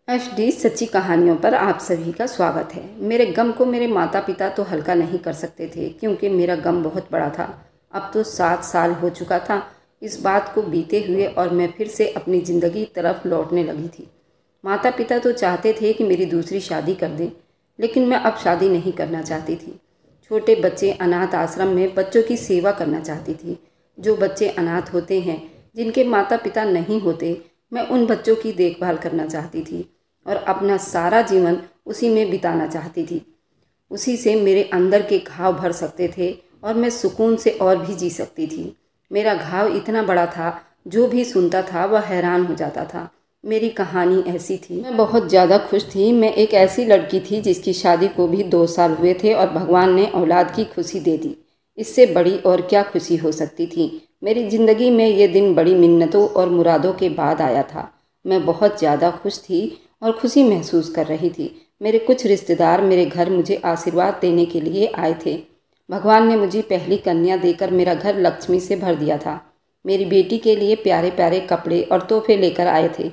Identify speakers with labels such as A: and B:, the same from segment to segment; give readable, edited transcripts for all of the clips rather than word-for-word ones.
A: HD सच्ची कहानियों पर आप सभी का स्वागत है। मेरे गम को मेरे माता पिता तो हल्का नहीं कर सकते थे, क्योंकि मेरा गम बहुत बड़ा था। अब तो 7 साल हो चुका था इस बात को बीते हुए, और मैं फिर से अपनी ज़िंदगी तरफ लौटने लगी थी। माता पिता तो चाहते थे कि मेरी दूसरी शादी कर दें, लेकिन मैं अब शादी नहीं करना चाहती थी। छोटे बच्चे अनाथ आश्रम में बच्चों की सेवा करना चाहती थी। जो बच्चे अनाथ होते हैं, जिनके माता पिता नहीं होते, मैं उन बच्चों की देखभाल करना चाहती थी और अपना सारा जीवन उसी में बिताना चाहती थी। उसी से मेरे अंदर के घाव भर सकते थे और मैं सुकून से और भी जी सकती थी। मेरा घाव इतना बड़ा था, जो भी सुनता था वह हैरान हो जाता था। मेरी कहानी ऐसी थी। मैं बहुत ज़्यादा खुश थी। मैं एक ऐसी लड़की थी जिसकी शादी को भी 2 साल हुए थे और भगवान ने औलाद की खुशी दे दी। इससे बड़ी और क्या खुशी हो सकती थी। मेरी ज़िंदगी में ये दिन बड़ी मिन्नतों और मुरादों के बाद आया था। मैं बहुत ज़्यादा खुश थी और खुशी महसूस कर रही थी। मेरे कुछ रिश्तेदार मेरे घर मुझे आशीर्वाद देने के लिए आए थे। भगवान ने मुझे पहली कन्या देकर मेरा घर लक्ष्मी से भर दिया था। मेरी बेटी के लिए प्यारे प्यारे कपड़े और तोहफे लेकर आए थे।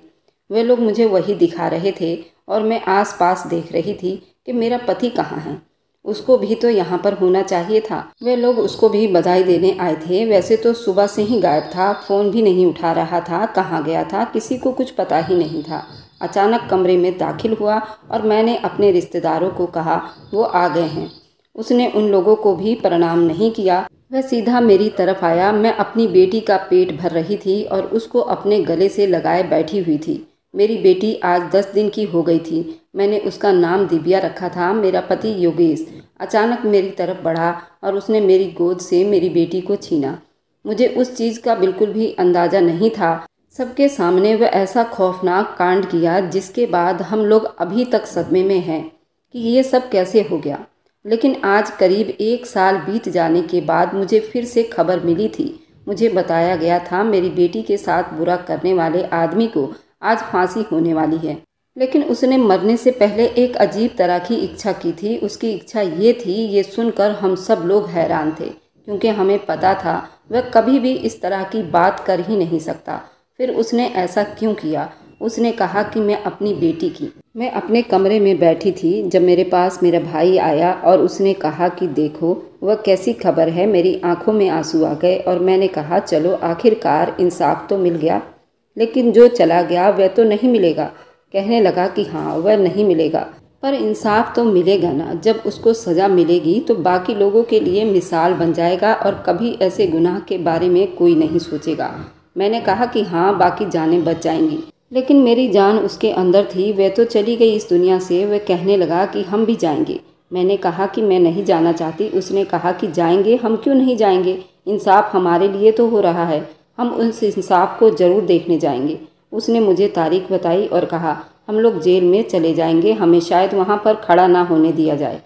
A: वे लोग मुझे वही दिखा रहे थे और मैं आस पास देख रही थी कि मेरा पति कहाँ है। उसको भी तो यहाँ पर होना चाहिए था। वे लोग उसको भी बधाई देने आए थे। वैसे तो सुबह से ही गायब था, फ़ोन भी नहीं उठा रहा था। कहाँ गया था किसी को कुछ पता ही नहीं था। अचानक कमरे में दाखिल हुआ और मैंने अपने रिश्तेदारों को कहा वो आ गए हैं। उसने उन लोगों को भी प्रणाम नहीं किया, वह सीधा मेरी तरफ आया। मैं अपनी बेटी का पेट भर रही थी और उसको अपने गले से लगाए बैठी हुई थी। मेरी बेटी आज 10 दिन की हो गई थी। मैंने उसका नाम दिव्या रखा था। मेरा पति योगेश अचानक मेरी तरफ बढ़ा और उसने मेरी गोद से मेरी बेटी को छीना। मुझे उस चीज़ का बिल्कुल भी अंदाज़ा नहीं था। सबके सामने वह ऐसा खौफनाक कांड किया जिसके बाद हम लोग अभी तक सदमे में हैं कि ये सब कैसे हो गया। लेकिन आज करीब 1 साल बीत जाने के बाद मुझे फिर से खबर मिली थी। मुझे बताया गया था मेरी बेटी के साथ बुरा करने वाले आदमी को आज फांसी होने वाली है। लेकिन उसने मरने से पहले एक अजीब तरह की इच्छा की थी। उसकी इच्छा ये थी। ये सुनकर हम सब लोग हैरान थे, क्योंकि हमें पता था वह कभी भी इस तरह की बात कर ही नहीं सकता। फिर उसने ऐसा क्यों किया? उसने कहा कि मैं अपने कमरे में बैठी थी जब मेरे पास मेरा भाई आया और उसने कहा कि देखो वह कैसी खबर है। मेरी आंखों में आंसू आ गए और मैंने कहा चलो आखिरकार इंसाफ तो मिल गया। लेकिन जो चला गया वह तो नहीं मिलेगा। कहने लगा कि हाँ वह नहीं मिलेगा, पर इंसाफ तो मिलेगा ना। जब उसको सज़ा मिलेगी तो बाकी लोगों के लिए मिसाल बन जाएगा और कभी ऐसे गुनाह के बारे में कोई नहीं सोचेगा। मैंने कहा कि हाँ बाकी जानें बच जाएंगी, लेकिन मेरी जान उसके अंदर थी। वह तो चली गई इस दुनिया से। वह कहने लगा कि हम भी जाएंगे। मैंने कहा कि मैं नहीं जाना चाहती। उसने कहा कि जाएंगे, हम क्यों नहीं जाएंगे। इंसाफ हमारे लिए तो हो रहा है, हम उस इंसाफ को ज़रूर देखने जाएंगे। उसने मुझे तारीख बताई और कहा हम लोग जेल में चले जाएंगे। हमें शायद वहाँ पर खड़ा ना होने दिया जाए,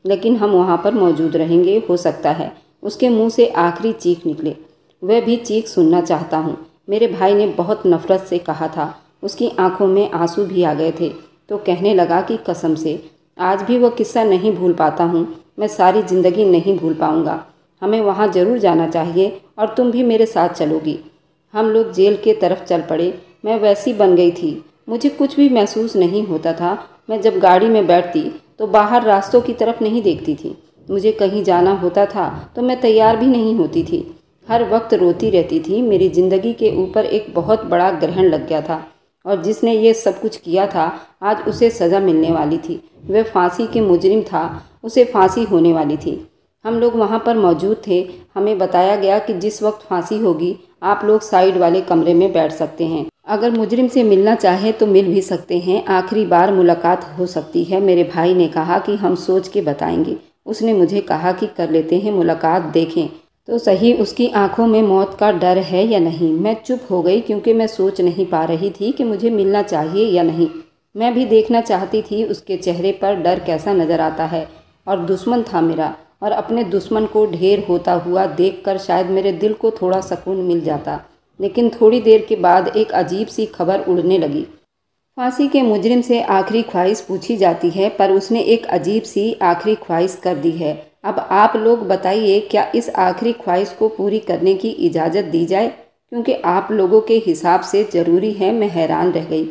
A: लेकिन हम वहाँ पर मौजूद रहेंगे। हो सकता है उसके मुंह से आखिरी चीख निकले। वह भी चीख सुनना चाहता हूँ। मेरे भाई ने बहुत नफरत से कहा था। उसकी आंखों में आंसू भी आ गए थे। तो कहने लगा कि कसम से आज भी वह किस्सा नहीं भूल पाता हूँ। मैं सारी ज़िंदगी नहीं भूल पाऊँगा। हमें वहाँ ज़रूर जाना चाहिए और तुम भी मेरे साथ चलोगी। हम लोग जेल के तरफ चल पड़े। मैं वैसी बन गई थी, मुझे कुछ भी महसूस नहीं होता था। मैं जब गाड़ी में बैठती तो बाहर रास्तों की तरफ नहीं देखती थी। मुझे कहीं जाना होता था तो मैं तैयार भी नहीं होती थी। हर वक्त रोती रहती थी। मेरी ज़िंदगी के ऊपर एक बहुत बड़ा ग्रहण लग गया था और जिसने ये सब कुछ किया था आज उसे सज़ा मिलने वाली थी। वह फांसी के मुजरिम था, उसे फांसी होने वाली थी। हम लोग वहाँ पर मौजूद थे। हमें बताया गया कि जिस वक्त फांसी होगी आप लोग साइड वाले कमरे में बैठ सकते हैं। अगर मुजरिम से मिलना चाहे तो मिल भी सकते हैं। आखिरी बार मुलाकात हो सकती है। मेरे भाई ने कहा कि हम सोच के बताएंगे। उसने मुझे कहा कि कर लेते हैं मुलाकात, देखें तो सही उसकी आंखों में मौत का डर है या नहीं। मैं चुप हो गई, क्योंकि मैं सोच नहीं पा रही थी कि मुझे मिलना चाहिए या नहीं। मैं भी देखना चाहती थी उसके चेहरे पर डर कैसा नज़र आता है। और दुश्मन था मेरा, और अपने दुश्मन को ढेर होता हुआ देखकर शायद मेरे दिल को थोड़ा सुकून मिल जाता। लेकिन थोड़ी देर के बाद एक अजीब सी खबर उड़ने लगी। फांसी के मुजरिम से आखिरी ख्वाहिश पूछी जाती है, पर उसने एक अजीब सी आखिरी ख्वाहिश कर दी है। अब आप लोग बताइए, क्या इस आखिरी ख्वाहिश को पूरी करने की इजाज़त दी जाए? क्योंकि आप लोगों के हिसाब से ज़रूरी है। मैं हैरान रह गई।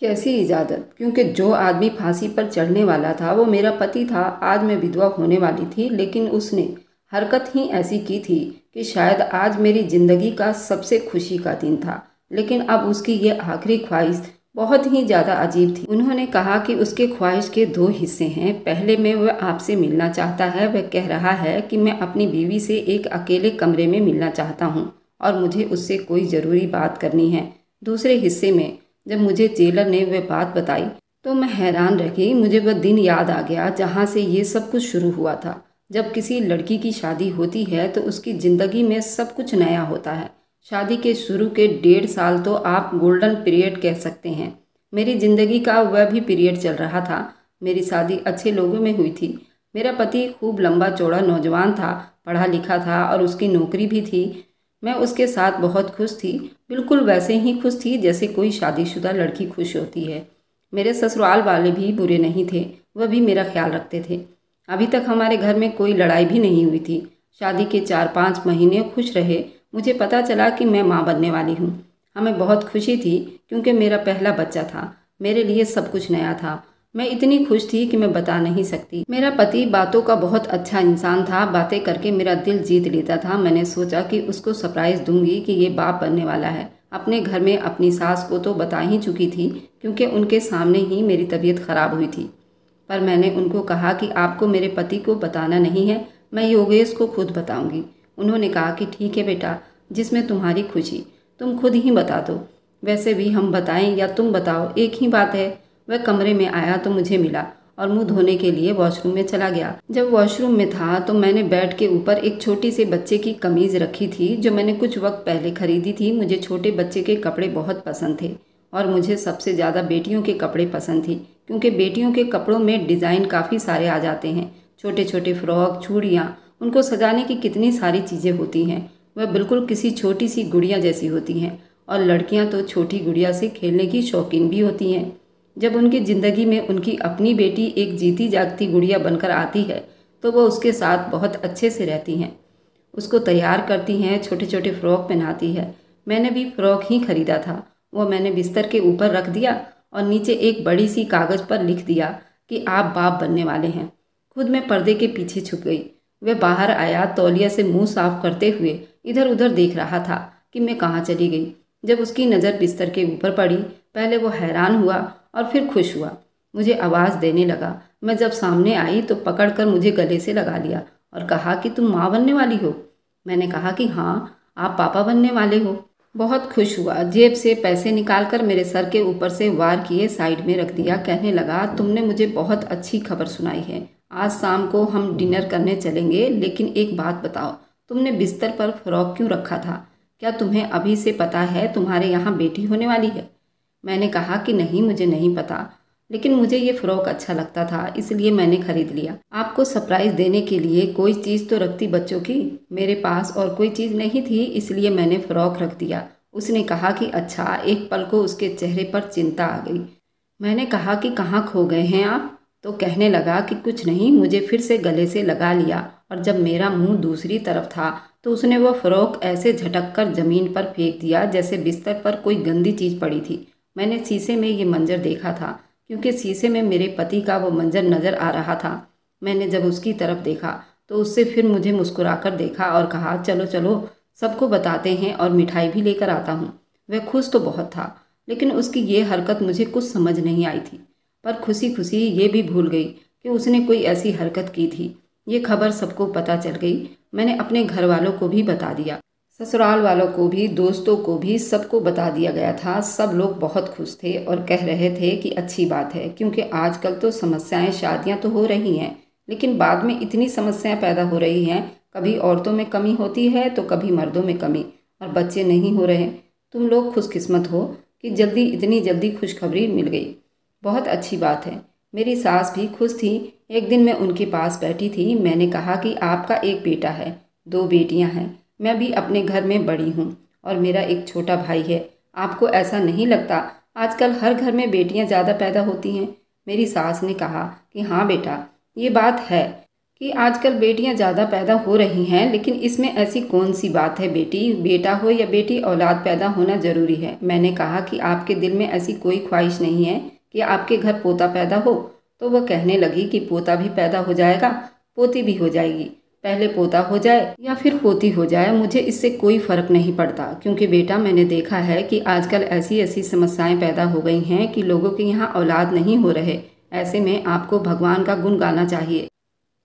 A: कैसी इजाज़त? क्योंकि जो आदमी फांसी पर चढ़ने वाला था वो मेरा पति था। आज मैं विधवा होने वाली थी, लेकिन उसने हरकत ही ऐसी की थी कि शायद आज मेरी ज़िंदगी का सबसे खुशी का दिन था। लेकिन अब उसकी ये आखिरी ख्वाहिश बहुत ही ज़्यादा अजीब थी। उन्होंने कहा कि उसके ख्वाहिश के दो हिस्से हैं। पहले में वह आपसे मिलना चाहता है। वह कह रहा है कि मैं अपनी बीवी से एक अकेले कमरे में मिलना चाहता हूँ और मुझे उससे कोई ज़रूरी बात करनी है। दूसरे हिस्से में जब मुझे जेलर ने वह बात बताई तो मैं हैरान रह गई। मुझे वह दिन याद आ गया जहाँ से ये सब कुछ शुरू हुआ था। जब किसी लड़की की शादी होती है तो उसकी ज़िंदगी में सब कुछ नया होता है। शादी के शुरू के 1.5 साल तो आप गोल्डन पीरियड कह सकते हैं। मेरी ज़िंदगी का वह भी पीरियड चल रहा था। मेरी शादी अच्छे लोगों में हुई थी। मेरा पति खूब लंबा चौड़ा नौजवान था, पढ़ा लिखा था और उसकी नौकरी भी थी। मैं उसके साथ बहुत खुश थी, बिल्कुल वैसे ही खुश थी जैसे कोई शादीशुदा लड़की खुश होती है। मेरे ससुराल वाले भी बुरे नहीं थे, वह भी मेरा ख्याल रखते थे। अभी तक हमारे घर में कोई लड़ाई भी नहीं हुई थी। शादी के 4-5 महीने खुश रहे। मुझे पता चला कि मैं माँ बनने वाली हूँ। हमें बहुत खुशी थी क्योंकि मेरा पहला बच्चा था। मेरे लिए सब कुछ नया था। मैं इतनी खुश थी कि मैं बता नहीं सकती। मेरा पति बातों का बहुत अच्छा इंसान था, बातें करके मेरा दिल जीत लेता था। मैंने सोचा कि उसको सरप्राइज़ दूंगी कि ये बाप बनने वाला है। अपने घर में अपनी सास को तो बता ही चुकी थी क्योंकि उनके सामने ही मेरी तबीयत खराब हुई थी। पर मैंने उनको कहा कि आपको मेरे पति को बताना नहीं है, मैं योगेश को खुद बताऊंगी। उन्होंने कहा कि ठीक है बेटा, जिसमें तुम्हारी खुशी, तुम खुद ही बता दो। वैसे भी हम बताएं या तुम बताओ, एक ही बात है। वह कमरे में आया तो मुझे मिला और मुंह धोने के लिए वॉशरूम में चला गया। जब वॉशरूम में था तो मैंने बेड के ऊपर एक छोटी से बच्चे की कमीज रखी थी जो मैंने कुछ वक्त पहले खरीदी थी। मुझे छोटे बच्चे के कपड़े बहुत पसंद थे और मुझे सबसे ज़्यादा बेटियों के कपड़े पसंद थी क्योंकि बेटियों के कपड़ों में डिज़ाइन काफ़ी सारे आ जाते हैं। छोटे छोटे फ्रॉक, चूड़ियाँ, उनको सजाने की कितनी सारी चीज़ें होती हैं। वह बिल्कुल किसी छोटी सी गुड़िया जैसी होती हैं और लड़कियाँ तो छोटी गुड़िया से खेलने की शौकीन भी होती हैं। जब उनकी ज़िंदगी में उनकी अपनी बेटी एक जीती जागती गुड़िया बनकर आती है तो वह उसके साथ बहुत अच्छे से रहती हैं, उसको तैयार करती हैं, छोटे छोटे फ्रॉक पहनाती है। मैंने भी फ्रॉक ही खरीदा था। वो मैंने बिस्तर के ऊपर रख दिया और नीचे एक बड़ी सी कागज़ पर लिख दिया कि आप बाप बनने वाले हैं। खुद मैं पर्दे के पीछे छुप गई। वह बाहर आया, तौलिया से मुंह साफ करते हुए इधर उधर देख रहा था कि मैं कहाँ चली गई। जब उसकी नज़र बिस्तर के ऊपर पड़ी, पहले वो हैरान हुआ और फिर खुश हुआ। मुझे आवाज़ देने लगा। मैं जब सामने आई तो पकड़कर मुझे गले से लगा लिया और कहा कि तुम माँ बनने वाली हो। मैंने कहा कि हाँ, आप पापा बनने वाले हो। बहुत खुश हुआ। जेब से पैसे निकालकर मेरे सर के ऊपर से वार किए साइड में रख दिया। कहने लगा, तुमने मुझे बहुत अच्छी खबर सुनाई है। आज शाम को हम डिनर करने चलेंगे, लेकिन एक बात बताओ, तुमने बिस्तर पर फ्रॉक क्यों रखा था? क्या तुम्हें अभी से पता है तुम्हारे यहाँ बेटी होने वाली है? मैंने कहा कि नहीं, मुझे नहीं पता, लेकिन मुझे ये फ़्रॉक अच्छा लगता था इसलिए मैंने ख़रीद लिया। आपको सरप्राइज़ देने के लिए कोई चीज़ तो रखती बच्चों की। मेरे पास और कोई चीज़ नहीं थी इसलिए मैंने फ़्रॉक रख दिया। उसने कहा कि अच्छा। एक पल को उसके चेहरे पर चिंता आ गई। मैंने कहा कि कहाँ खो गए हैं आप? तो कहने लगा कि कुछ नहीं। मुझे फिर से गले से लगा लिया और जब मेरा मुंह दूसरी तरफ था तो उसने वह फ़्रॉक ऐसे झटक कर ज़मीन पर फेंक दिया जैसे बिस्तर पर कोई गंदी चीज़ पड़ी थी। मैंने शीशे में ये मंजर देखा था क्योंकि शीशे में मेरे पति का वो मंजर नज़र आ रहा था। मैंने जब उसकी तरफ देखा तो उससे फिर मुझे मुस्कुराकर देखा और कहा, चलो चलो, सबको बताते हैं और मिठाई भी लेकर आता हूँ। वह खुश तो बहुत था, लेकिन उसकी ये हरकत मुझे कुछ समझ नहीं आई थी। पर खुशी खुशी ये भी भूल गई कि उसने कोई ऐसी हरकत की थी। ये खबर सबको पता चल गई। मैंने अपने घर वालों को भी बता दिया, ससुराल वालों को भी, दोस्तों को भी, सबको बता दिया गया था। सब लोग बहुत खुश थे और कह रहे थे कि अच्छी बात है क्योंकि आजकल तो समस्याएं, शादियां तो हो रही हैं लेकिन बाद में इतनी समस्याएं पैदा हो रही हैं। कभी औरतों में कमी होती है तो कभी मर्दों में कमी, और बच्चे नहीं हो रहे। तुम लोग खुशकिस्मत हो कि इतनी जल्दी खुशखबरी मिल गई। बहुत अच्छी बात है। मेरी सास भी खुश थी। एक दिन मैं उनके पास बैठी थी। मैंने कहा कि आपका एक बेटा है, 2 बेटियां हैं। मैं भी अपने घर में बड़ी हूँ और मेरा एक छोटा भाई है। आपको ऐसा नहीं लगता आजकल हर घर में बेटियां ज़्यादा पैदा होती हैं? मेरी सास ने कहा कि हाँ बेटा, ये बात है। कि आजकल बेटियां ज़्यादा पैदा हो रही हैं, लेकिन इसमें ऐसी कौन सी बात है बेटी, बेटा हो या बेटी, औलाद पैदा होना ज़रूरी है। मैंने कहा कि आपके दिल में ऐसी कोई ख्वाहिश नहीं है कि आपके घर पोता पैदा हो। तो वह कहने लगी कि पोता भी पैदा हो जाएगा, पोती भी हो जाएगी। पहले पोता हो जाए या फिर पोती हो जाए, मुझे इससे कोई फ़र्क नहीं पड़ता, क्योंकि बेटा मैंने देखा है कि आजकल ऐसी ऐसी समस्याएं पैदा हो गई हैं कि लोगों के यहाँ औलाद नहीं हो रहे। ऐसे में आपको भगवान का गुण गाना चाहिए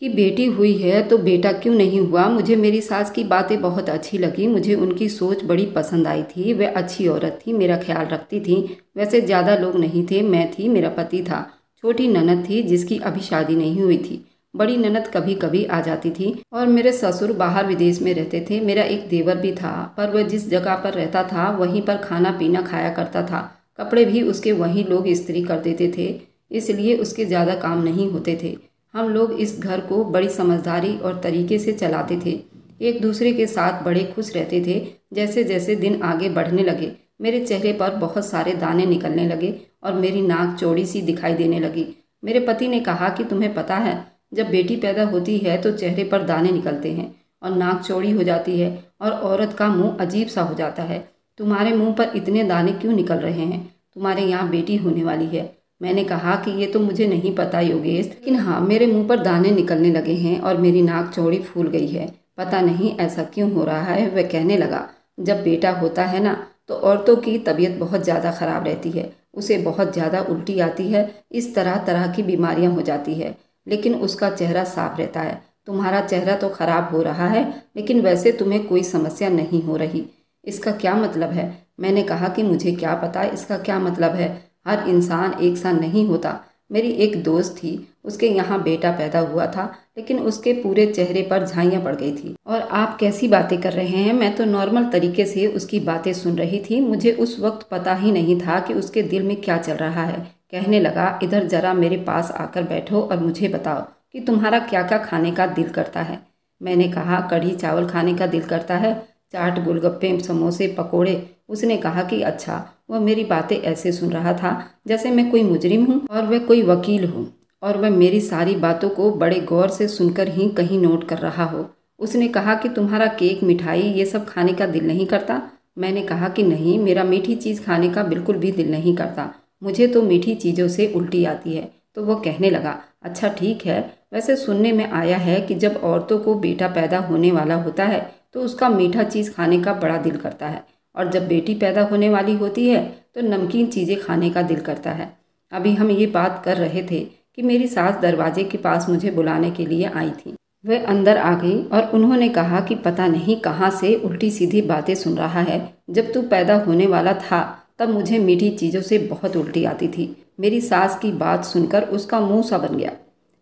A: कि बेटी हुई है तो बेटा क्यों नहीं हुआ। मुझे मेरी सास की बातें बहुत अच्छी लगी, मुझे उनकी सोच बड़ी पसंद आई थी। वह अच्छी औरत थी, मेरा ख्याल रखती थी। वैसे ज़्यादा लोग नहीं थे, मैं थी, मेरा पति था, छोटी ननद थी जिसकी अभी शादी नहीं हुई थी, बड़ी ननद कभी कभी आ जाती थी, और मेरे ससुर बाहर विदेश में रहते थे। मेरा एक देवर भी था, पर वह जिस जगह पर रहता था वहीं पर खाना पीना खाया करता था। कपड़े भी उसके वहीं लोग इस्त्री कर देते थे, इसलिए उसके ज़्यादा काम नहीं होते थे। हम लोग इस घर को बड़ी समझदारी और तरीके से चलाते थे, एक दूसरे के साथ बड़े खुश रहते थे। जैसे जैसे दिन आगे बढ़ने लगे, मेरे चेहरे पर बहुत सारे दाने निकलने लगे और मेरी नाक चौड़ी सी दिखाई देने लगी। मेरे पति ने कहा कि तुम्हें पता है, जब बेटी पैदा होती है तो चेहरे पर दाने निकलते हैं और नाक चौड़ी हो जाती है और औरत का मुंह अजीब सा हो जाता है। तुम्हारे मुंह पर इतने दाने क्यों निकल रहे हैं? तुम्हारे यहाँ बेटी होने वाली है। मैंने कहा कि ये तो मुझे नहीं पता योगेश, लेकिन हाँ, मेरे मुंह पर दाने निकलने लगे हैं और मेरी नाक चौड़ी फूल गई है। पता नहीं ऐसा क्यों हो रहा है। वह कहने लगा, जब बेटा होता है ना तो औरतों की तबीयत बहुत ज़्यादा ख़राब रहती है, उसे बहुत ज़्यादा उल्टी आती है, इस तरह तरह की बीमारियां हो जाती है, लेकिन उसका चेहरा साफ रहता है। तुम्हारा चेहरा तो ख़राब हो रहा है, लेकिन वैसे तुम्हें कोई समस्या नहीं हो रही। इसका क्या मतलब है? मैंने कहा कि मुझे क्या पता इसका क्या मतलब है, हर इंसान एक सा नहीं होता। मेरी एक दोस्त थी, उसके यहाँ बेटा पैदा हुआ था, लेकिन उसके पूरे चेहरे पर झाइयाँ पड़ गई थी। और आप कैसी बातें कर रहे हैं? मैं तो नॉर्मल तरीके से उसकी बातें सुन रही थी, मुझे उस वक्त पता ही नहीं था कि उसके दिल में क्या चल रहा है। कहने लगा, इधर जरा मेरे पास आकर बैठो और मुझे बताओ कि तुम्हारा क्या क्या खाने का दिल करता है। मैंने कहा, कढ़ी चावल खाने का दिल करता है, चाट, गोलगप्पे, समोसे, पकोड़े। उसने कहा कि अच्छा। वह मेरी बातें ऐसे सुन रहा था जैसे मैं कोई मुजरिम हूँ और वह कोई वकील हूँ, और वह मेरी सारी बातों को बड़े गौर से सुनकर ही कहीं नोट कर रहा हो। उसने कहा कि तुम्हारा केक, मिठाई, ये सब खाने का दिल नहीं करता? मैंने कहा कि नहीं, मेरा मीठी चीज़ खाने का बिल्कुल भी दिल नहीं करता, मुझे तो मीठी चीज़ों से उल्टी आती है। तो वह कहने लगा, अच्छा ठीक है, वैसे सुनने में आया है कि जब औरतों को बेटा पैदा होने वाला होता है तो उसका मीठा चीज़ खाने का बड़ा दिल करता है, और जब बेटी पैदा होने वाली होती है तो नमकीन चीज़ें खाने का दिल करता है। अभी हम ये बात कर रहे थे कि मेरी सास दरवाजे के पास मुझे बुलाने के लिए आई थी। वह अंदर आ गई और उन्होंने कहा कि पता नहीं कहाँ से उल्टी सीधी बातें सुन रहा है, जब तू पैदा होने वाला था तब मुझे मीठी चीज़ों से बहुत उल्टी आती थी। मेरी सास की बात सुनकर उसका मुंह सा बन गया,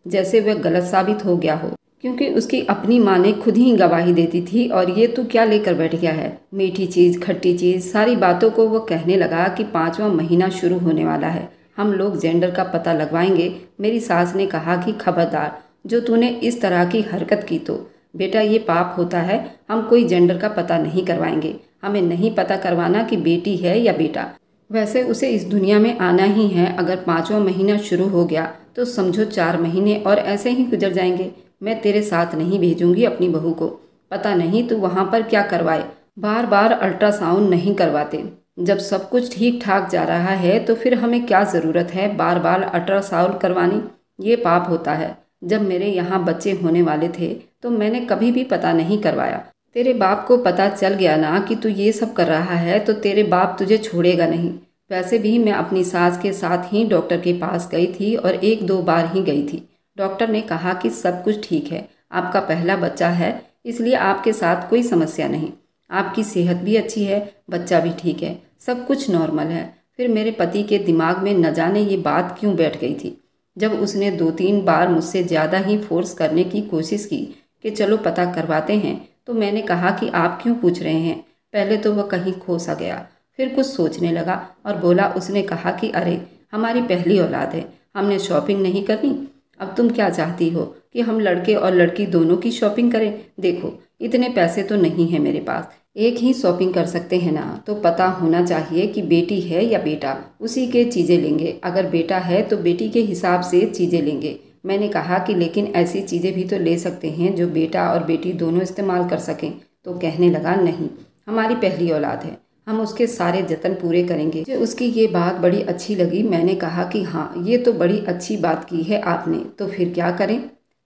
A: जैसे वह गलत साबित हो गया हो, क्योंकि उसकी अपनी माँ ने खुद ही गवाही देती थी। और ये तू क्या लेकर बैठ गया है? मीठी चीज़, खट्टी चीज़, सारी बातों को वो कहने लगा कि 5वां महीना शुरू होने वाला है, हम लोग जेंडर का पता लगवाएंगे। मेरी सास ने कहा कि खबरदार, जो तूने इस तरह की हरकत की तो बेटा ये पाप होता है, हम कोई जेंडर का पता नहीं करवाएंगे, हमें नहीं पता करवाना कि बेटी है या बेटा। वैसे उसे इस दुनिया में आना ही है, अगर 5वां महीना शुरू हो गया तो समझो 4 महीने और ऐसे ही गुजर जाएंगे। मैं तेरे साथ नहीं भेजूंगी अपनी बहू को, पता नहीं तू वहाँ पर क्या करवाए, बार बार अल्ट्रासाउंड नहीं करवाते। जब सब कुछ ठीक ठाक जा रहा है तो फिर हमें क्या ज़रूरत है बार बार अल्ट्रासाउंड करवानी? ये पाप होता है। जब मेरे यहाँ बच्चे होने वाले थे तो मैंने कभी भी पता नहीं करवाया। तेरे बाप को पता चल गया ना कि तू ये सब कर रहा है तो तेरे बाप तुझे छोड़ेगा नहीं। वैसे भी मैं अपनी सास के साथ ही डॉक्टर के पास गई थी और 1-2 बार ही गई थी। डॉक्टर ने कहा कि सब कुछ ठीक है, आपका पहला बच्चा है, इसलिए आपके साथ कोई समस्या नहीं, आपकी सेहत भी अच्छी है, बच्चा भी ठीक है, सब कुछ नॉर्मल है। फिर मेरे पति के दिमाग में न जाने ये बात क्यों बैठ गई थी। जब उसने 2-3 बार मुझसे ज़्यादा ही फोर्स करने की कोशिश की कि चलो पता करवाते हैं, तो मैंने कहा कि आप क्यों पूछ रहे हैं। पहले तो वह कहीं खो सा गया, फिर कुछ सोचने लगा और बोला, उसने कहा कि अरे हमारी पहली औलाद है, हमने शॉपिंग नहीं करनी। अब तुम क्या चाहती हो कि हम लड़के और लड़की दोनों की शॉपिंग करें? देखो इतने पैसे तो नहीं है मेरे पास, एक ही शॉपिंग कर सकते हैं ना, तो पता होना चाहिए कि बेटी है या बेटा, उसी के चीज़ें लेंगे। अगर बेटा है तो बेटी के हिसाब से चीज़ें लेंगे, मैंने कहा कि लेकिन ऐसी चीज़ें भी तो ले सकते हैं जो बेटा और बेटी दोनों इस्तेमाल कर सकें। तो कहने लगा, नहीं, हमारी पहली औलाद है, हम उसके सारे जतन पूरे करेंगे। मुझे उसकी ये बात बड़ी अच्छी लगी। मैंने कहा कि हाँ, ये तो बड़ी अच्छी बात की है आपने, तो फिर क्या करें?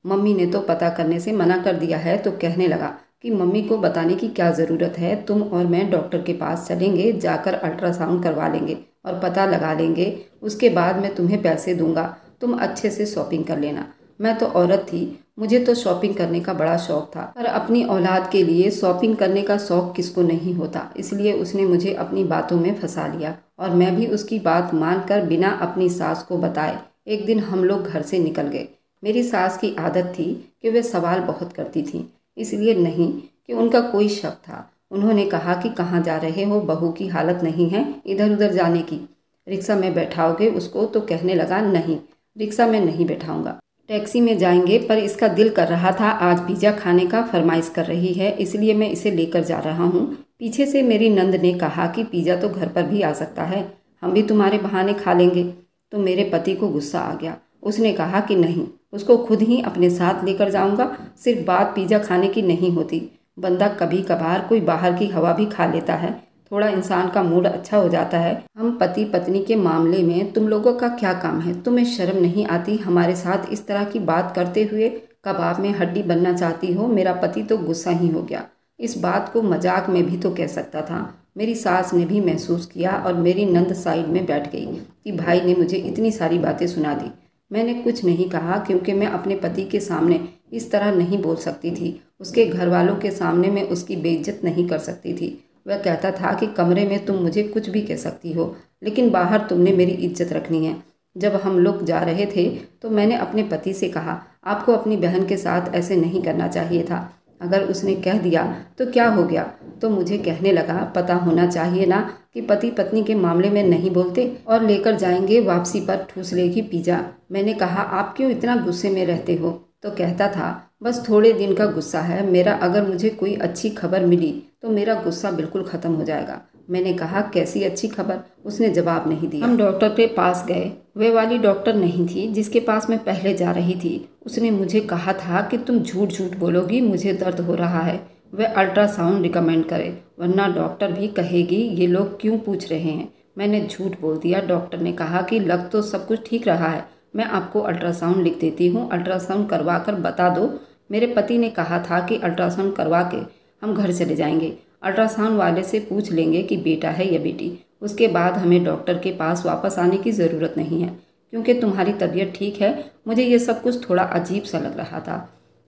A: मम्मी ने तो पता करने से मना कर दिया है। तो कहने लगा कि मम्मी को बताने की क्या ज़रूरत है, तुम और मैं डॉक्टर के पास चलेंगे, जाकर अल्ट्रासाउंड करवा लेंगे और पता लगा लेंगे। उसके बाद मैं तुम्हें पैसे दूंगा, तुम अच्छे से शॉपिंग कर लेना। मैं तो औरत थी, मुझे तो शॉपिंग करने का बड़ा शौक था, पर अपनी औलाद के लिए शॉपिंग करने का शौक किसको नहीं होता। इसलिए उसने मुझे अपनी बातों में फंसा लिया और मैं भी उसकी बात मानकर बिना अपनी सास को बताए एक दिन हम लोग घर से निकल गए। मेरी सास की आदत थी कि वे सवाल बहुत करती थीं, इसलिए नहीं कि उनका कोई शक था। उन्होंने कहा कि कहाँ जा रहे हो, बहू की हालत नहीं है इधर उधर जाने की, रिक्शा में बैठाओगे उसको? तो कहने लगा, नहीं, रिक्शा में नहीं बैठाऊंगा, टैक्सी में जाएंगे। पर इसका दिल कर रहा था, आज पिज़्ज़ा खाने का फरमाइश कर रही है, इसलिए मैं इसे लेकर जा रहा हूँ। पीछे से मेरी नंद ने कहा कि पिज़्ज़ा तो घर पर भी आ सकता है, हम भी तुम्हारे बहाने खा लेंगे। तो मेरे पति को गुस्सा आ गया। उसने कहा कि नहीं, उसको खुद ही अपने साथ लेकर जाऊंगा। सिर्फ बात पिज़्ज़ा खाने की नहीं होती, बंदा कभी कभार कोई बाहर की हवा भी खा लेता है, थोड़ा इंसान का मूड अच्छा हो जाता है। हम पति पत्नी के मामले में तुम लोगों का क्या काम है? तुम्हें शर्म नहीं आती हमारे साथ इस तरह की बात करते हुए? कबाब में हड्डी बनना चाहती हो? मेरा पति तो गुस्सा ही हो गया। इस बात को मजाक में भी तो कह सकता था। मेरी सास ने भी महसूस किया और मेरी नंद साइड में बैठ गई कि भाई ने मुझे इतनी सारी बातें सुना दी। मैंने कुछ नहीं कहा क्योंकि मैं अपने पति के सामने इस तरह नहीं बोल सकती थी, उसके घर वालों के सामने मैं उसकी बेइज्जत नहीं कर सकती थी। वह कहता था कि कमरे में तुम मुझे कुछ भी कह सकती हो, लेकिन बाहर तुमने मेरी इज्जत रखनी है। जब हम लोग जा रहे थे तो मैंने अपने पति से कहा, आपको अपनी बहन के साथ ऐसे नहीं करना चाहिए था। अगर उसने कह दिया तो क्या हो गया? तो मुझे कहने लगा, पता होना चाहिए ना कि पति पत्नी के मामले में नहीं बोलते। और लेकर जाएंगे वापसी पर ठूस लेगी पिज़्ज़ा। मैंने कहा, आप क्यों इतना गुस्से में रहते हो? तो कहता था, बस थोड़े दिन का गुस्सा है मेरा, अगर मुझे कोई अच्छी खबर मिली तो मेरा गुस्सा बिल्कुल ख़त्म हो जाएगा। मैंने कहा, कैसी अच्छी खबर? उसने जवाब नहीं दिया। हम डॉक्टर के पास गए। वे वाली डॉक्टर नहीं थी जिसके पास मैं पहले जा रही थी। उसने मुझे कहा था कि तुम झूठ झूठ बोलोगी, मुझे दर्द हो रहा है, वह अल्ट्रासाउंड रिकमेंड करे, वरना डॉक्टर भी कहेगी ये लोग क्यों पूछ रहे हैं। मैंने झूठ बोल दिया। डॉक्टर ने कहा कि लग तो सब कुछ ठीक रहा है, मैं आपको अल्ट्रासाउंड लिख देती हूँ, अल्ट्रासाउंड करवा कर बता दो। मेरे पति ने कहा था कि अल्ट्रासाउंड करवा के हम घर चले जाएंगे, अल्ट्रासाउंड वाले से पूछ लेंगे कि बेटा है या बेटी, उसके बाद हमें डॉक्टर के पास वापस आने की ज़रूरत नहीं है क्योंकि तुम्हारी तबीयत ठीक है। मुझे ये सब कुछ थोड़ा अजीब सा लग रहा था।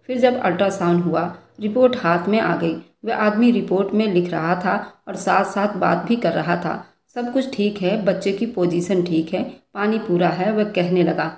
A: फिर जब अल्ट्रासाउंड हुआ, रिपोर्ट हाथ में आ गई। वह आदमी रिपोर्ट में लिख रहा था और साथ साथ बात भी कर रहा था। सब कुछ ठीक है, बच्चे की पोजीशन ठीक है, पानी पूरा है। वह कहने लगा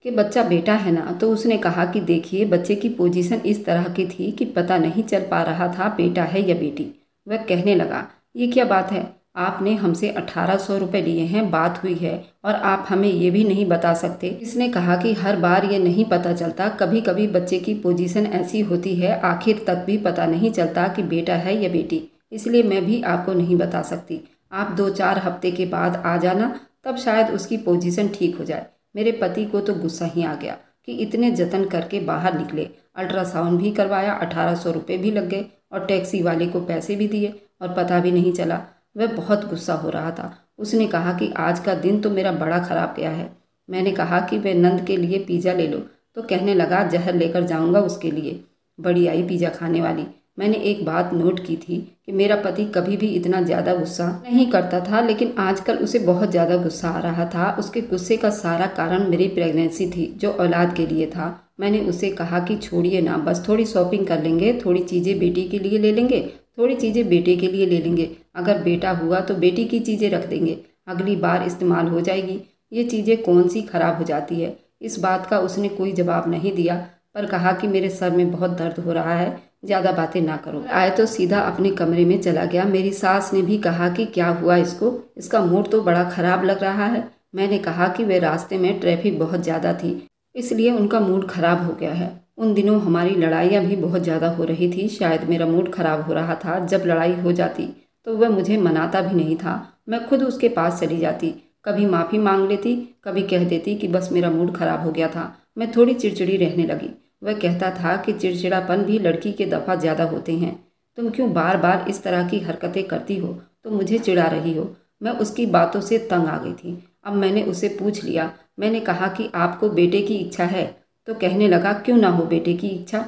A: कि बच्चा बेटा है ना? तो उसने कहा कि देखिए, बच्चे की पोजीशन इस तरह की थी कि पता नहीं चल पा रहा था बेटा है या बेटी। वह कहने लगा, ये क्या बात है, आपने हमसे 1800 रुपये लिए हैं, बात हुई है और आप हमें ये भी नहीं बता सकते? इसने कहा कि हर बार ये नहीं पता चलता, कभी कभी बच्चे की पोजीशन ऐसी होती है आखिर तक भी पता नहीं चलता कि बेटा है या बेटी, इसलिए मैं भी आपको नहीं बता सकती। आप 2-4 हफ्ते के बाद आ जाना, तब शायद उसकी पोजीशन ठीक हो जाए। मेरे पति को तो गुस्सा ही आ गया कि इतने जतन करके बाहर निकले, अल्ट्रासाउंड भी करवाया, 1800 रुपये भी लग गए और टैक्सी वाले को पैसे भी दिए और पता भी नहीं चला। वह बहुत गुस्सा हो रहा था। उसने कहा कि आज का दिन तो मेरा बड़ा ख़राब गया है। मैंने कहा कि वे नंद के लिए पिज़्ज़ा ले लो। तो कहने लगा, जहर लेकर जाऊंगा उसके लिए। बड़ी आई पिज़्ज़ा खाने वाली। मैंने एक बात नोट की थी कि मेरा पति कभी भी इतना ज़्यादा गुस्सा नहीं करता था, लेकिन आजकल उसे बहुत ज़्यादा गुस्सा आ रहा था। उसके गुस्से का सारा कारण मेरी प्रेगनेंसी थी जो औलाद के लिए था। मैंने उसे कहा कि छोड़िए ना, बस थोड़ी शॉपिंग कर लेंगे, थोड़ी चीज़ें बेटी के लिए ले लेंगे, थोड़ी चीज़ें बेटे के लिए ले लेंगे, अगर बेटा हुआ तो बेटी की चीज़ें रख देंगे, अगली बार इस्तेमाल हो जाएगी। ये चीज़ें कौन सी खराब हो जाती है? इस बात का उसने कोई जवाब नहीं दिया, पर कहा कि मेरे सर में बहुत दर्द हो रहा है, ज़्यादा बातें ना करो। आए तो सीधा अपने कमरे में चला गया। मेरी सास ने भी कहा कि क्या हुआ इसको, इसका मूड तो बड़ा ख़राब लग रहा है। मैंने कहा कि वे रास्ते में ट्रैफिक बहुत ज़्यादा थी, इसलिए उनका मूड ख़राब हो गया है। उन दिनों हमारी लड़ाइयाँ भी बहुत ज़्यादा हो रही थी, शायद मेरा मूड ख़राब हो रहा था। जब लड़ाई हो जाती तो वह मुझे मनाता भी नहीं था, मैं खुद उसके पास चली जाती, कभी माफ़ी मांग लेती, कभी कह देती कि बस मेरा मूड ख़राब हो गया था। मैं थोड़ी चिड़चिड़ी रहने लगी। वह कहता था कि चिड़चिड़ापन भी लड़की के दफ़ा ज़्यादा होते हैं। तुम क्यों बार बार इस तरह की हरकतें करती हो, तो मुझे चिढ़ा रही हो। मैं उसकी बातों से तंग आ गई थी। अब मैंने उसे पूछ लिया। मैंने कहा कि आपको बेटे की इच्छा है, तो कहने लगा क्यों ना हो बेटे की इच्छा।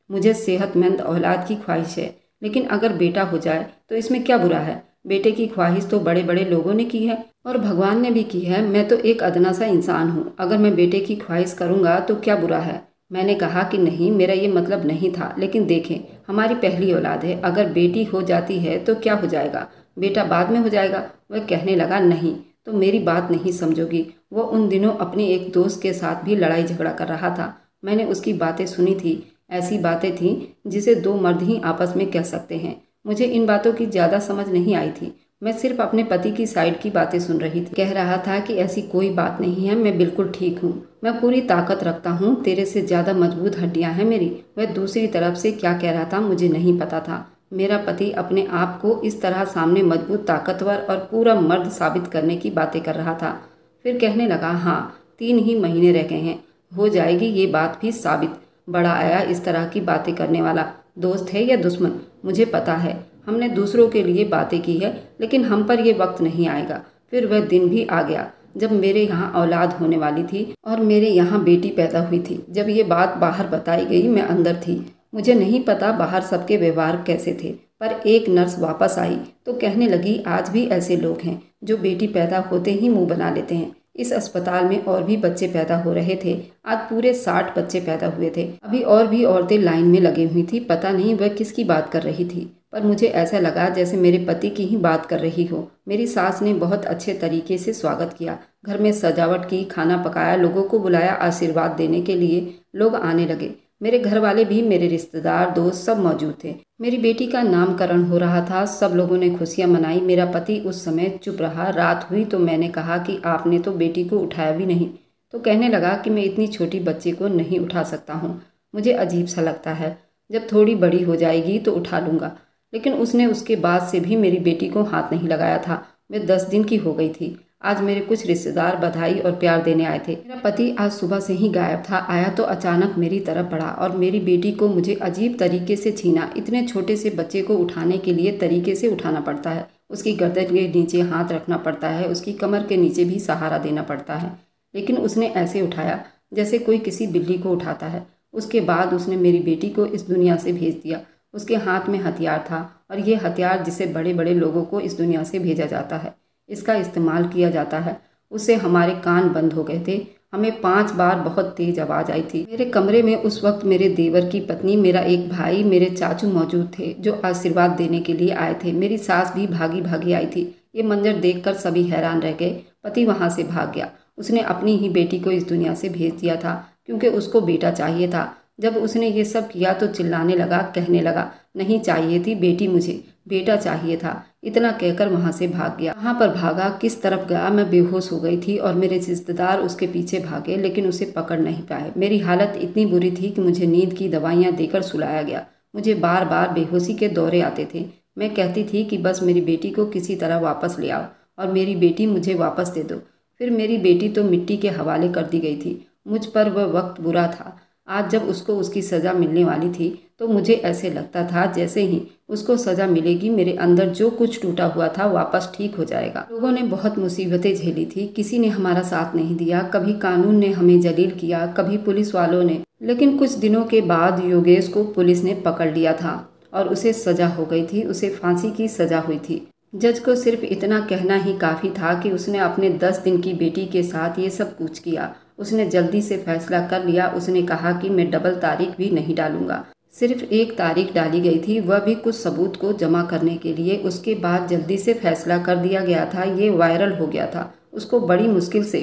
A: मुझे सेहतमंद औलाद की ख्वाहिश है, लेकिन अगर बेटा हो जाए तो इसमें क्या बुरा है। बेटे की ख्वाहिश तो बड़े बड़े लोगों ने की है और भगवान ने भी की है। मैं तो एक अदना सा इंसान हूँ, अगर मैं बेटे की ख्वाहिश करूँगा तो क्या बुरा है। मैंने कहा कि नहीं, मेरा ये मतलब नहीं था, लेकिन देखें हमारी पहली औलाद है, अगर बेटी हो जाती है तो क्या हो जाएगा, बेटा बाद में हो जाएगा। वह कहने लगा नहीं, तो मेरी बात नहीं समझोगी। वो उन दिनों अपने एक दोस्त के साथ भी लड़ाई झगड़ा कर रहा था। मैंने उसकी बातें सुनी थी। ऐसी बातें थीं जिसे दो मर्द ही आपस में कह सकते हैं। मुझे इन बातों की ज़्यादा समझ नहीं आई थी। मैं सिर्फ अपने पति की साइड की बातें सुन रही थी। कह रहा था कि ऐसी कोई बात नहीं है, मैं बिल्कुल ठीक हूँ, मैं पूरी ताकत रखता हूँ, तेरे से ज़्यादा मजबूत हड्डियाँ हैं मेरी। वह दूसरी तरफ से क्या कह रहा था मुझे नहीं पता था। मेरा पति अपने आप को इस तरह सामने मजबूत, ताकतवर और पूरा मर्द साबित करने की बातें कर रहा था। फिर कहने लगा, हाँ 3 ही महीने रह गए हैं, हो जाएगी ये बात भी साबित। बड़ा आया इस तरह की बातें करने वाला, दोस्त है या दुश्मन मुझे पता है। हमने दूसरों के लिए बातें की है, लेकिन हम पर ये वक्त नहीं आएगा। फिर वह दिन भी आ गया जब मेरे यहाँ औलाद होने वाली थी और मेरे यहाँ बेटी पैदा हुई थी। जब ये बात बाहर बताई गई, मैं अंदर थी। मुझे नहीं पता बाहर सबके व्यवहार कैसे थे, पर एक नर्स वापस आई तो कहने लगी आज भी ऐसे लोग हैं जो बेटी पैदा होते ही मुंह बना लेते हैं। इस अस्पताल में और भी बच्चे पैदा हो रहे थे। आज पूरे 60 बच्चे पैदा हुए थे। अभी और भी औरतें लाइन में लगी हुई थी। पता नहीं वह किसकी बात कर रही थी, पर मुझे ऐसा लगा जैसे मेरे पति की ही बात कर रही हो। मेरी सास ने बहुत अच्छे तरीके से स्वागत किया, घर में सजावट की, खाना पकाया, लोगों को बुलाया। आशीर्वाद देने के लिए लोग आने लगे। मेरे घर वाले भी, मेरे रिश्तेदार, दोस्त सब मौजूद थे। मेरी बेटी का नामकरण हो रहा था। सब लोगों ने खुशियां मनाई। मेरा पति उस समय चुप रहा। रात हुई तो मैंने कहा कि आपने तो बेटी को उठाया भी नहीं। तो कहने लगा कि मैं इतनी छोटी बच्ची को नहीं उठा सकता हूँ, मुझे अजीब सा लगता है, जब थोड़ी बड़ी हो जाएगी तो उठा लूँगा। लेकिन उसने उसके बाद से भी मेरी बेटी को हाथ नहीं लगाया था। मैं 10 दिन की हो गई थी। आज मेरे कुछ रिश्तेदार बधाई और प्यार देने आए थे। मेरा पति आज सुबह से ही गायब था। आया तो अचानक मेरी तरफ बढ़ा और मेरी बेटी को मुझे अजीब तरीके से छीना। इतने छोटे से बच्चे को उठाने के लिए तरीके से उठाना पड़ता है। उसकी गर्दन के नीचे हाथ रखना पड़ता है, उसकी कमर के नीचे भी सहारा देना पड़ता है। लेकिन उसने ऐसे उठाया जैसे कोई किसी बिल्ली को उठाता है। उसके बाद उसने मेरी बेटी को इस दुनिया से भेज दिया। उसके हाथ में हथियार था और ये हथियार जिसे बड़े बड़े लोगों को इस दुनिया से भेजा जाता है, इसका इस्तेमाल किया जाता है। उससे हमारे कान बंद हो गए थे। हमें 5 बार बहुत तेज आवाज़ आई थी। मेरे कमरे में उस वक्त मेरे देवर की पत्नी, मेरा एक भाई, मेरे चाचू मौजूद थे जो आशीर्वाद देने के लिए आए थे। मेरी सास भी भागी भागी आई थी। ये मंजर देखकर सभी हैरान रह गए। पति वहाँ से भाग गया। उसने अपनी ही बेटी को इस दुनिया से भेज दिया था क्योंकि उसको बेटा चाहिए था। जब उसने ये सब किया तो चिल्लाने लगा, कहने लगा नहीं चाहिए थी बेटी, मुझे बेटा चाहिए था। इतना कहकर वहाँ से भाग गया। कहाँ पर भागा, किस तरफ गया, मैं बेहोश हो गई थी और मेरे रिश्तेदार उसके पीछे भागे, लेकिन उसे पकड़ नहीं पाए। मेरी हालत इतनी बुरी थी कि मुझे नींद की दवाइयाँ देकर सुलाया गया। मुझे बार बार बेहोशी के दौरे आते थे। मैं कहती थी कि बस मेरी बेटी को किसी तरह वापस ले आओ और मेरी बेटी मुझे वापस दे दो। फिर मेरी बेटी तो मिट्टी के हवाले कर दी गई थी। मुझ पर वह वक्त बुरा था। आज जब उसको उसकी सज़ा मिलने वाली थी तो मुझे ऐसे लगता था जैसे ही उसको सज़ा मिलेगी मेरे अंदर जो कुछ टूटा हुआ था वापस ठीक हो जाएगा। लोगों ने बहुत मुसीबतें झेली थी, किसी ने हमारा साथ नहीं दिया। कभी कानून ने हमें जलील किया, कभी पुलिस वालों ने। लेकिन कुछ दिनों के बाद योगेश को पुलिस ने पकड़ लिया था और उसे सज़ा हो गई थी। उसे फांसी की सज़ा हुई थी। जज को सिर्फ इतना कहना ही काफ़ी था कि उसने अपने 10 दिन की बेटी के साथ ये सब कुछ किया। उसने जल्दी से फैसला कर लिया। उसने कहा कि मैं डबल तारीख भी नहीं डालूंगा। सिर्फ एक तारीख डाली गई थी, वह भी कुछ सबूत को जमा करने के लिए। उसके बाद जल्दी से फैसला कर दिया गया था। ये वायरल हो गया था। उसको बड़ी मुश्किल से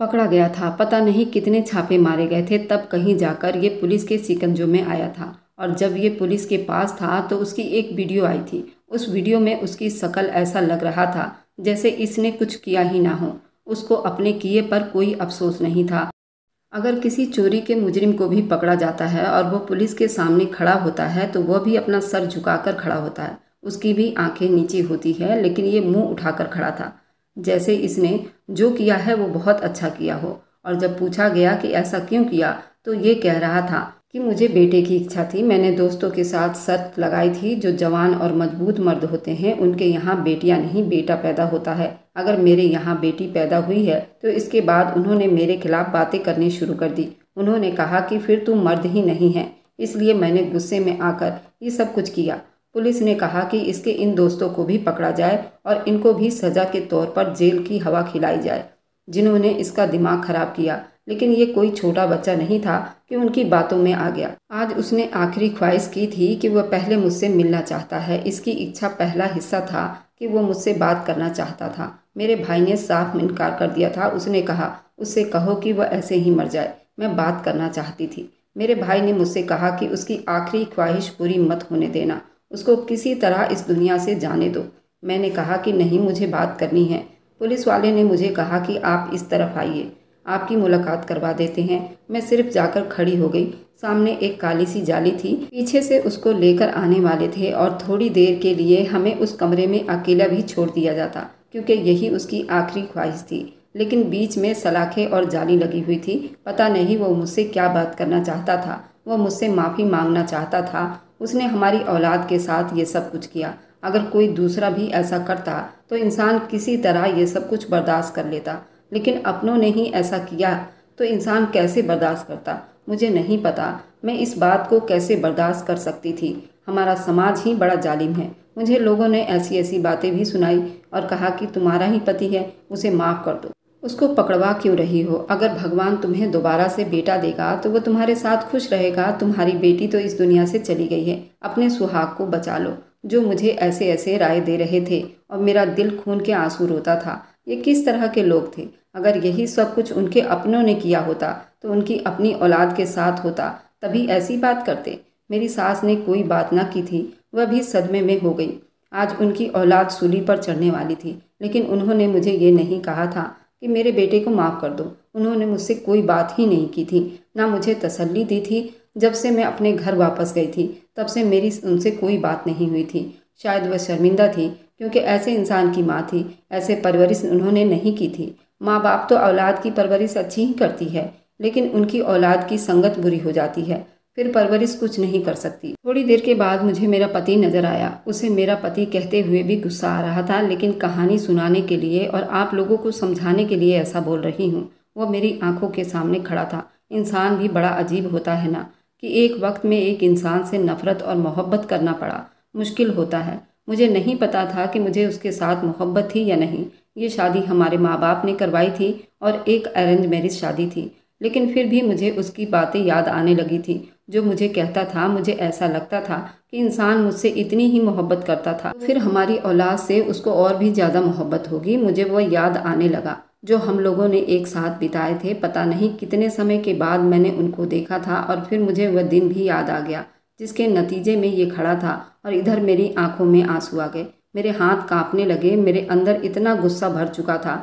A: पकड़ा गया था। पता नहीं कितने छापे मारे गए थे, तब कहीं जाकर ये पुलिस के शिकंजों में आया था। और जब ये पुलिस के पास था तो उसकी एक वीडियो आई थी। उस वीडियो में उसकी शक्ल ऐसा लग रहा था जैसे इसने कुछ किया ही ना हो। उसको अपने किए पर कोई अफसोस नहीं था। अगर किसी चोरी के मुजरिम को भी पकड़ा जाता है और वो पुलिस के सामने खड़ा होता है तो वह भी अपना सर झुकाकर खड़ा होता है। उसकी भी आंखें नीचे होती है, लेकिन ये मुंह उठाकर खड़ा था, जैसे इसने जो किया है वो बहुत अच्छा किया हो और जब पूछा गया कि ऐसा क्यों किया तो ये कह रहा था कि मुझे बेटे की इच्छा थी। मैंने दोस्तों के साथ शर्त लगाई थी, जो जवान और मजबूत मर्द होते हैं उनके यहाँ बेटियाँ नहीं बेटा पैदा होता है। अगर मेरे यहाँ बेटी पैदा हुई है तो इसके बाद उन्होंने मेरे खिलाफ बातें करनी शुरू कर दी। उन्होंने कहा कि फिर तू मर्द ही नहीं है, इसलिए मैंने गुस्से में आकर ये सब कुछ किया। पुलिस ने कहा कि इसके इन दोस्तों को भी पकड़ा जाए और इनको भी सज़ा के तौर पर जेल की हवा खिलाई जाए, जिन्होंने इसका दिमाग खराब किया। लेकिन ये कोई छोटा बच्चा नहीं था कि उनकी बातों में आ गया। आज उसने आखिरी ख्वाहिश की थी कि वह पहले मुझसे मिलना चाहता है। इसकी इच्छा पहला हिस्सा था कि वो मुझसे बात करना चाहता था। मेरे भाई ने साफ इनकार कर दिया था। उसने कहा, उससे कहो कि वह ऐसे ही मर जाए, मैं बात करना चाहती थी। मेरे भाई ने मुझसे कहा कि उसकी आखिरी ख्वाहिश पूरी मत होने देना, उसको किसी तरह इस दुनिया से जाने दो। मैंने कहा कि नहीं, मुझे बात करनी है। पुलिस वाले ने मुझे कहा कि आप इस तरफ आइए, आपकी मुलाकात करवा देते हैं। मैं सिर्फ जाकर खड़ी हो गई। सामने एक काली सी जाली थी, पीछे से उसको लेकर आने वाले थे और थोड़ी देर के लिए हमें उस कमरे में अकेला भी छोड़ दिया जाता, क्योंकि यही उसकी आखिरी ख्वाहिश थी। लेकिन बीच में सलाखें और जाली लगी हुई थी। पता नहीं वो मुझसे क्या बात करना चाहता था। वह मुझसे माफ़ी मांगना चाहता था। उसने हमारी औलाद के साथ ये सब कुछ किया। अगर कोई दूसरा भी ऐसा करता तो इंसान किसी तरह ये सब कुछ बर्दाश्त कर लेता, लेकिन अपनों ने ही ऐसा किया तो इंसान कैसे बर्दाश्त करता? मुझे नहीं पता मैं इस बात को कैसे बर्दाश्त कर सकती थी। हमारा समाज ही बड़ा जालिम है। मुझे लोगों ने ऐसी ऐसी बातें भी सुनाई और कहा कि तुम्हारा ही पति है, उसे माफ़ कर दो, उसको पकड़वा क्यों रही हो? अगर भगवान तुम्हें दोबारा से बेटा देगा तो वो तुम्हारे साथ खुश रहेगा। तुम्हारी बेटी तो इस दुनिया से चली गई है, अपने सुहाग को बचा लो। जो मुझे ऐसे ऐसे राय दे रहे थे और मेरा दिल खून के आंसू रोता था। ये किस तरह के लोग थे? अगर यही सब कुछ उनके अपनों ने किया होता तो उनकी अपनी औलाद के साथ होता, तभी ऐसी बात करते। मेरी सास ने कोई बात ना की थी, वह भी सदमे में हो गई। आज उनकी औलाद सूली पर चढ़ने वाली थी, लेकिन उन्होंने मुझे ये नहीं कहा था कि मेरे बेटे को माफ़ कर दो। उन्होंने मुझसे कोई बात ही नहीं की थी, ना मुझे तसल्ली दी थी। जब से मैं अपने घर वापस गई थी तब से मेरी उनसे कोई बात नहीं हुई थी। शायद वह शर्मिंदा थी, क्योंकि ऐसे इंसान की माँ थी, ऐसे परवरिश उन्होंने नहीं की थी। माँ बाप तो औलाद की परवरिश अच्छी ही करती है, लेकिन उनकी औलाद की संगत बुरी हो जाती है, फिर परवरिश कुछ नहीं कर सकती। थोड़ी देर के बाद मुझे मेरा पति नजर आया। उसे मेरा पति कहते हुए भी गुस्सा आ रहा था, लेकिन कहानी सुनाने के लिए और आप लोगों को समझाने के लिए ऐसा बोल रही हूँ। वह मेरी आंखों के सामने खड़ा था। इंसान भी बड़ा अजीब होता है ना, कि एक वक्त में एक इंसान से नफरत और मोहब्बत करना पड़ा। मुश्किल होता है। मुझे नहीं पता था कि मुझे उसके साथ मोहब्बत थी या नहीं। ये शादी हमारे माँ बाप ने करवाई थी और एक अरेंज मैरिज शादी थी, लेकिन फिर भी मुझे उसकी बातें याद आने लगी थी, जो मुझे कहता था। मुझे ऐसा लगता था कि इंसान मुझसे इतनी ही मोहब्बत करता था तो फिर हमारी औलाद से उसको और भी ज़्यादा मोहब्बत होगी। मुझे वह याद आने लगा जो हम लोगों ने एक साथ बिताए थे। पता नहीं कितने समय के बाद मैंने उनको देखा था और फिर मुझे वह दिन भी याद आ गया, जिसके नतीजे में ये खड़ा था और इधर मेरी आंखों में आंसू आ गए। मेरे हाथ कांपने लगे। मेरे अंदर इतना गुस्सा भर चुका था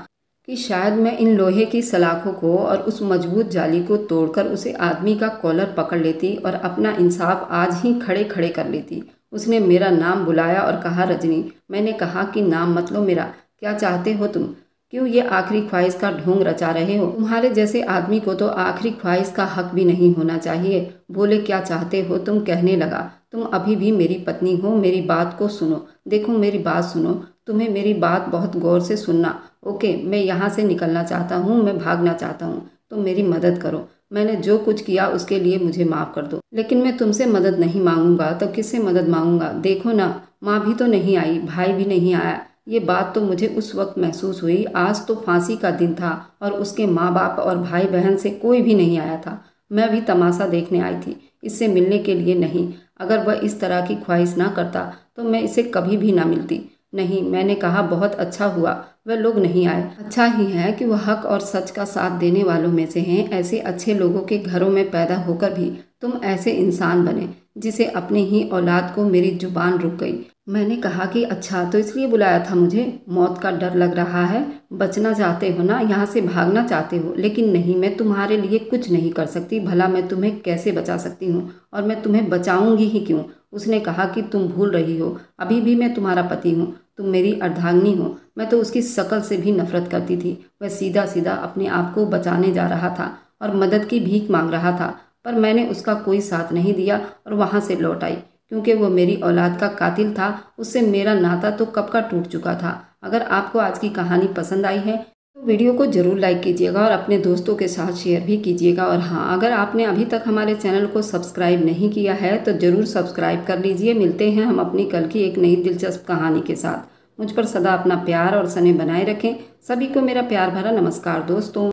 A: कि शायद मैं इन लोहे की सलाखों को और उस मजबूत जाली को तोड़कर उसे आदमी का कॉलर पकड़ लेती और अपना इंसाफ आज ही खड़े खड़े कर लेती। उसने मेरा नाम बुलाया और कहा, रजनी। मैंने कहा कि नाम मत लो मेरा। क्या चाहते हो तुम? क्यों ये आखिरी ख्वाहिश का ढोंग रचा रहे हो? तुम्हारे जैसे आदमी को तो आखिरी ख्वाहिश का हक भी नहीं होना चाहिए। बोले, क्या चाहते हो तुम? कहने लगा, तुम अभी भी मेरी पत्नी हो। मेरी बात को सुनो। देखो, मेरी बात सुनो। तुम्हें मेरी बात बहुत गौर से सुनना। ओके, मैं यहाँ से निकलना चाहता हूँ, मैं भागना चाहता हूँ, तो मेरी मदद करो। मैंने जो कुछ किया उसके लिए मुझे माफ़ कर दो, लेकिन मैं तुमसे मदद नहीं मांगूंगा। तो किससे मदद मांगूंगा? देखो ना, माँ भी तो नहीं आई, भाई भी नहीं आया। ये बात तो मुझे उस वक्त महसूस हुई। आज तो फांसी का दिन था और उसके माँ बाप और भाई बहन से कोई भी नहीं आया था। मैं भी तमाशा देखने आई थी, इससे मिलने के लिए नहीं। अगर वह इस तरह की ख्वाहिश ना करता तो मैं इसे कभी भी ना मिलती। नहीं, मैंने कहा, बहुत अच्छा हुआ वह लोग नहीं आए। अच्छा ही है कि वह हक और सच का साथ देने वालों में से हैं। ऐसे अच्छे लोगों के घरों में पैदा होकर भी तुम ऐसे इंसान बने जिसे अपनी ही औलाद को मेरी जुबान रुक गई। मैंने कहा कि अच्छा, तो इसलिए बुलाया था मुझे? मौत का डर लग रहा है? बचना चाहते हो ना? यहाँ से भागना चाहते हो? लेकिन नहीं, मैं तुम्हारे लिए कुछ नहीं कर सकती। भला मैं तुम्हें कैसे बचा सकती हूँ? और मैं तुम्हें बचाऊंगी ही क्यों? उसने कहा कि तुम भूल रही हो, अभी भी मैं तुम्हारा पति हूँ। तुम मेरी अर्धांगिनी हो। मैं तो उसकी शक्ल से भी नफरत करती थी। वह सीधा सीधा अपने आप को बचाने जा रहा था और मदद की भीख मांग रहा था, पर मैंने उसका कोई साथ नहीं दिया और वहाँ से लौट आई, क्योंकि वो मेरी औलाद का कातिल था। उससे मेरा नाता तो कब का टूट चुका था। अगर आपको आज की कहानी पसंद आई है तो वीडियो को ज़रूर लाइक कीजिएगा और अपने दोस्तों के साथ शेयर भी कीजिएगा। और हाँ, अगर आपने अभी तक हमारे चैनल को सब्सक्राइब नहीं किया है तो ज़रूर सब्सक्राइब कर लीजिए। मिलते हैं हम अपनी कल की एक नई दिलचस्प कहानी के साथ। मुझ पर सदा अपना प्यार और स्नेह बनाए रखें। सभी को मेरा प्यार भरा नमस्कार दोस्तों।